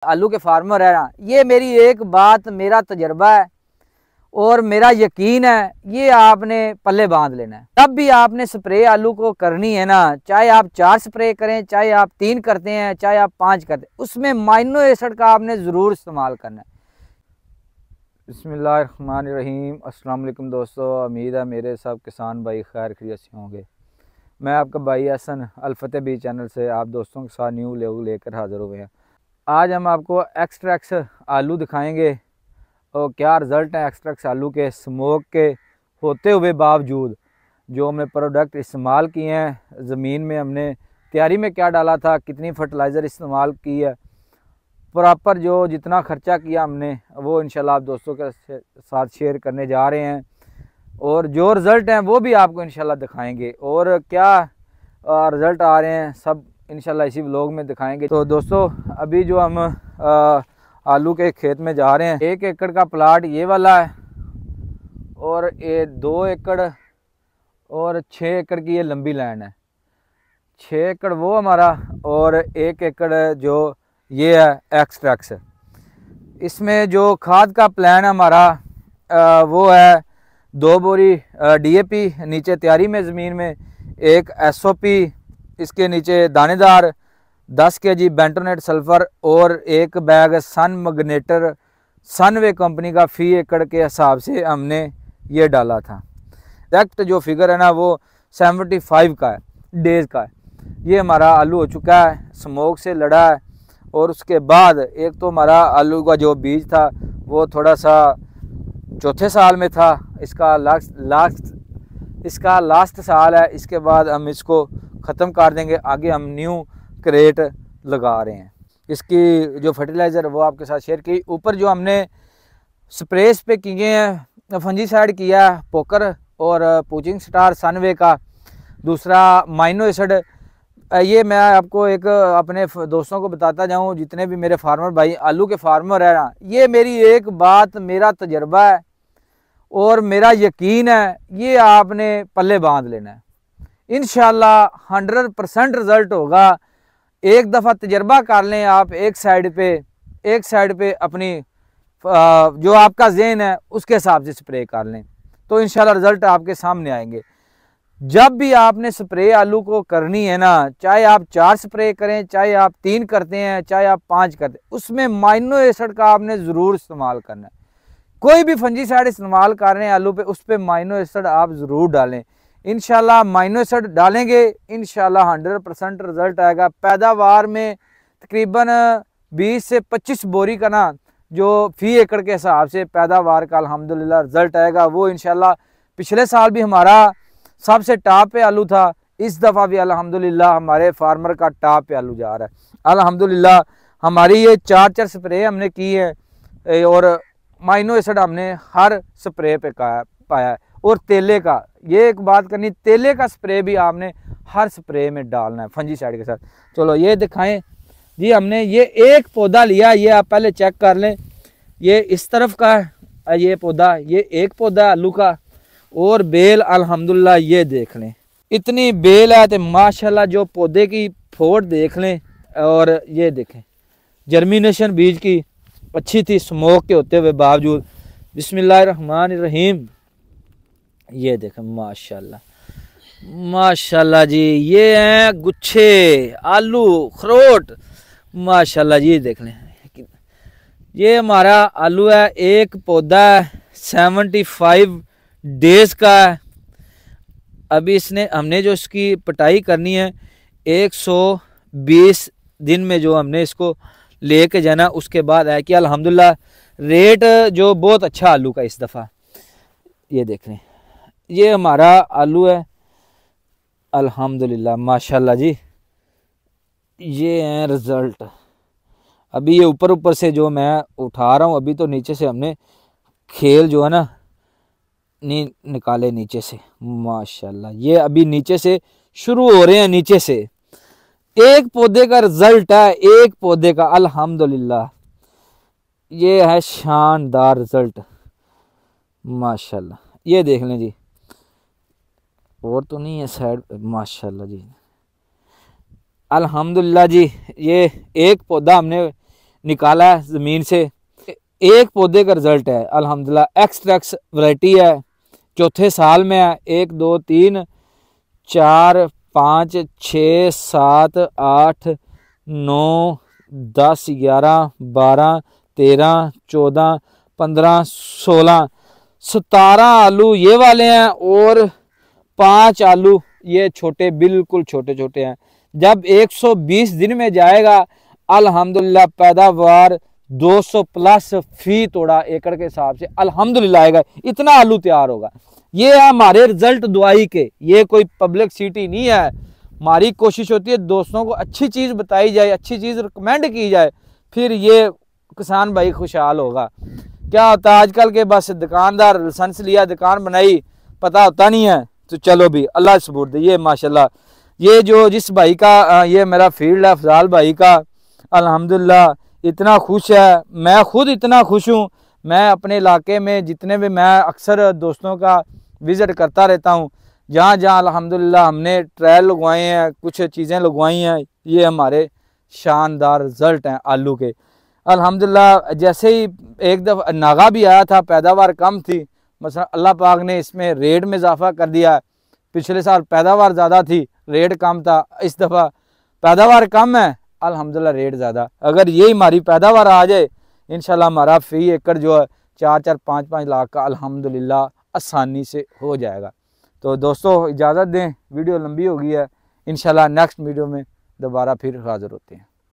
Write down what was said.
आलू के फार्मर है ना, ये मेरी एक बात, मेरा तजर्बा है और मेरा यकीन है, ये आपने पल्ले बांध लेना है। तब भी आपने स्प्रे आलू को करनी है ना, चाहे आप 4 स्प्रे करें, चाहे आप 3 करते हैं, चाहे आप 5 करते हैं, उसमें माइनो एसिड का आपने ज़रूर इस्तेमाल करना है। बिस्मिल्लाहिर्रहमानिर्रहीम। अस्सलाम वालेकुम दोस्तों, उम्मीद है मेरे सब किसान भाई खैर खैरियत से होंगे। मैं आपका भाई हसन अल-फतेह बी चैनल से आप दोस्तों के साथ न्यू लेकर हाज़िर हुए हैं। आज हम आपको एक्स्ट्रैक्स आलू दिखाएंगे और क्या रिज़ल्ट है एक्स्ट्रैक्स आलू के स्मोक के होते हुए बावजूद। जो हमने प्रोडक्ट इस्तेमाल किए हैं, ज़मीन में हमने तैयारी में क्या डाला था, कितनी फर्टिलाइज़र इस्तेमाल की है, प्रॉपर जो जितना ख़र्चा किया हमने वो इंशाल्लाह आप दोस्तों के साथ शेयर करने जा रहे हैं। और जो रिज़ल्ट हैं वो भी आपको इंशाल्लाह दिखाएंगे और क्या रिज़ल्ट आ रहे हैं सब इंशाल्लाह इसी व्लॉग में दिखाएंगे। तो दोस्तों अभी जो हम आलू के खेत में जा रहे हैं, 1 एकड़ का प्लाट ये वाला है और ये 2 एकड़ और 6 एकड़ की ये लंबी लैंड है। 6 एकड़ वो हमारा और 1 एकड़ जो ये है एक्स्ट्रैक्स। इसमें जो खाद का प्लान हमारा वो है 2 बोरी DAP नीचे तैयारी में ज़मीन में, 1 SOP इसके नीचे दानेदार, 10 kg बेंटोनेट सल्फ़र और 1 बैग सन मैग्नेटर सनवे कंपनी का फ़ी एकड़ के हिसाब से हमने ये डाला था। एग्जैक्ट जो फिगर है ना वो 75 का है, डेज़ का है। ये हमारा आलू हो चुका है, स्मोक से लड़ा है। और उसके बाद एक तो हमारा आलू का जो बीज था वो थोड़ा सा चौथे साल में था, इसका लास्ट साल है। इसके बाद हम इसको ख़त्म कर देंगे, आगे हम न्यू क्रेट लगा रहे हैं। इसकी जो फर्टिलाइज़र वो आपके साथ शेयर की। ऊपर जो हमने स्प्रेस पे किए हैं, फंजीसाइड किया है पोकर और पूचिंग स्टार सनवे का, दूसरा माइनो एसिड। ये मैं आपको एक अपने दोस्तों को बताता जाऊं, जितने भी मेरे फार्मर भाई आलू के फार्मर है ना, ये मेरी एक बात, मेरा तजर्बा है और मेरा यकीन है, ये आपने पल्ले बांध लेना है। इंशाल्लाह 100% रिज़ल्ट होगा। एक दफ़ा तजर्बा कर लें आप, एक साइड पे अपनी जो आपका ज़हन है उसके हिसाब से स्प्रे कर लें तो इंशाल्लाह रिज़ल्ट आपके सामने आएंगे। जब भी आपने स्प्रे आलू को करनी है ना, चाहे आप 4 स्प्रे करें, चाहे आप 3 करते हैं, चाहे आप 5 करते हैं, उसमें माइनो एसिड का आपने ज़रूर इस्तेमाल करना है। कोई भी फंजीसाइड इस्तेमाल कर रहे हैं आलू पे, उस पर माइनो एसिड आप ज़रूर डालें। इंशाल्लाह माइनो एसिड डालेंगे, इंशाल्लाह 100% रिज़ल्ट आएगा। पैदावार में तकरीबन 20 से 25 बोरी का ना जो फ़ी एकड़ के हिसाब से पैदावार का अल्हम्दुलिल्लाह रिज़ल्ट आएगा। वो इंशाल्लाह पिछले साल भी हमारा सबसे टॉप पे आलू था, इस दफ़ा भी अल्हम्दुलिल्लाह हमारे फार्मर का टॉप पे आलू जा रहा है। अल्हम्दुलिल्लाह हमारी ये 4 स्प्रे हमने की है और माइनो एसिड हमने हर स्प्रे पे पाया है। और तेले का, ये एक बात करनी, तेले का स्प्रे भी आपने हर स्प्रे में डालना है फंजीसाइड के साथ। चलो ये दिखाएं जी, हमने ये एक पौधा लिया, ये आप पहले चेक कर लें, ये इस तरफ का है ये पौधा, ये एक पौधा आलू का। और बेल अल्हम्दुलिल्लाह ये देख लें, इतनी बेल है तो माशाल्लाह जो पौधे की फोड़ देख लें। और ये देखें जर्मिनेशन बीज की अच्छी थी स्मोक के होते हुए बावजूद। बिस्मिल्लाहिर्रहमानिर्रहीम, ये देखें माशाल्लाह जी, ये हैं गुच्छे आलू खरोट माशाल्लाह जी। देख लें ये हमारा आलू है, एक पौधा 75 डेज़ का है। अभी हमने जो इसकी पटाई करनी है 120 दिन में जो हमने इसको लेके जाना, उसके बाद है कि अल्हम्दुलिल्लाह रेट जो बहुत अच्छा आलू का इस दफ़ा। ये देख लें, ये हमारा आलू है अल्हम्दुलिल्लाह माशाल्लाह जी। ये है रिज़ल्ट। अभी ये ऊपर से जो मैं उठा रहा हूँ, अभी तो नीचे से हमने खेल जो है ना नहीं निकाले नीचे से माशाल्लाह। ये अभी नीचे से शुरू हो रहे हैं, नीचे से एक पौधे का रिजल्ट है, एक पौधे का अल्हम्दुलिल्लाह। ये है शानदार रिजल्ट माशाल्लाह। ये देख लें जी, और तो नहीं है साइड, माशाल्लाह जी अल्हम्दुलिल्लाह जी। ये एक पौधा हमने निकाला है ज़मीन से। एक पौधे का रिज़ल्ट है अल्हम्दुलिल्लाह, एक्सट्रैक्स वैरायटी है, चौथे साल में है। 1 2 3 4 5 6 7 8 9 10 11 12 13 14 15 16 17 आलू ये वाले हैं और 5 आलू ये छोटे, बिल्कुल छोटे छोटे हैं। जब 120 दिन में जाएगा अल्हम्दुलिल्लाह पैदावार 200 प्लस फी तोड़ा एकड़ के हिसाब से अल्हम्दुलिल्लाह आएगा, इतना आलू तैयार होगा। ये है हमारे रिजल्ट दुआई के, ये कोई पब्लिसिटी नहीं है। हमारी कोशिश होती है दोस्तों को अच्छी चीज़ बताई जाए, अच्छी चीज़ रिकमेंड की जाए, फिर ये किसान भाई खुशहाल होगा। क्या होता है आजकल के बस दुकानदार लाइसेंस लिया, दुकान बनाई, पता होता नहीं है, तो चलो भी अल्लाह सुपुर्द। ये माशाल्लाह ये जो जिस भाई का ये मेरा फील्ड है अफजाल भाई का, अल्हम्दुलिल्लाह इतना खुश है, मैं खुद इतना खुश हूँ। मैं अपने इलाके में जितने भी, मैं अक्सर दोस्तों का विज़िट करता रहता हूँ, जहाँ जहाँ अल्हम्दुलिल्लाह हमने ट्रायल लगवाए हैं, कुछ चीज़ें लगवाई हैं, ये हमारे शानदार रिज़ल्ट हैं आलू के अल्हम्दुलिल्लाह। जैसे ही एक दफ़ा नागा भी आया था, पैदावार कम थी, मसलन अल्लाह पाक ने इसमें रेट में इजाफा कर दिया। पिछले साल पैदावार ज़्यादा थी, रेट कम था, इस दफ़ा पैदावार कम है, अल्हम्दुलिल्लाह रेट ज़्यादा। अगर यही हमारी पैदावार आ जाए इंशाल्लाह हमारा फ़ी एकड़ जो है 4-4 5-5 लाख का अल्हम्दुलिल्लाह आसानी से हो जाएगा। तो दोस्तों इजाज़त दें, वीडियो लंबी हो गई है, इंशाल्लाह नेक्स्ट वीडियो में दोबारा फिर हाज़िर होते हैं।